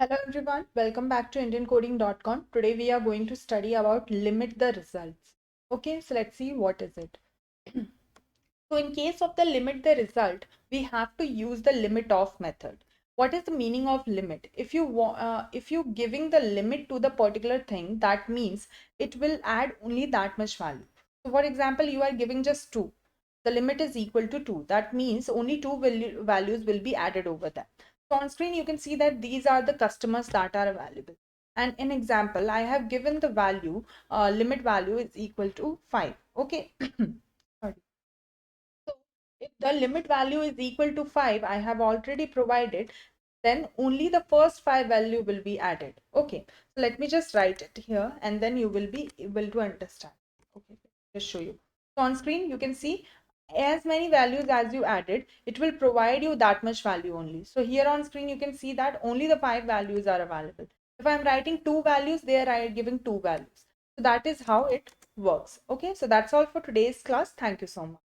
Hello everyone, welcome back to IndianCoding.com. Today we are going to study about limit the results. Okay, so let's see what is it. So in case of the limit the result, we have to use the limit of method. What is the meaning of limit? If you giving the limit to the particular thing, that means it will add only that much value. So for example, you are giving just 2. The limit is equal to 2. That means only two values will be added over there. So on screen, you can see that these are the customers that are available. And in example, I have given the value, limit value is equal to 5. Okay. Sorry. So if the limit value is equal to 5, I have already provided, then only the first 5 value will be added. Okay. So let me just write it here and then you will be able to understand. Okay. Just show you. So on screen, you can see as many values as you added, it will provide you that much value only. So here on screen, you can see that only the 5 values are available. If I'm writing 2 values, there I am giving 2 values. So that is how it works. Okay, so that's all for today's class. Thank you so much.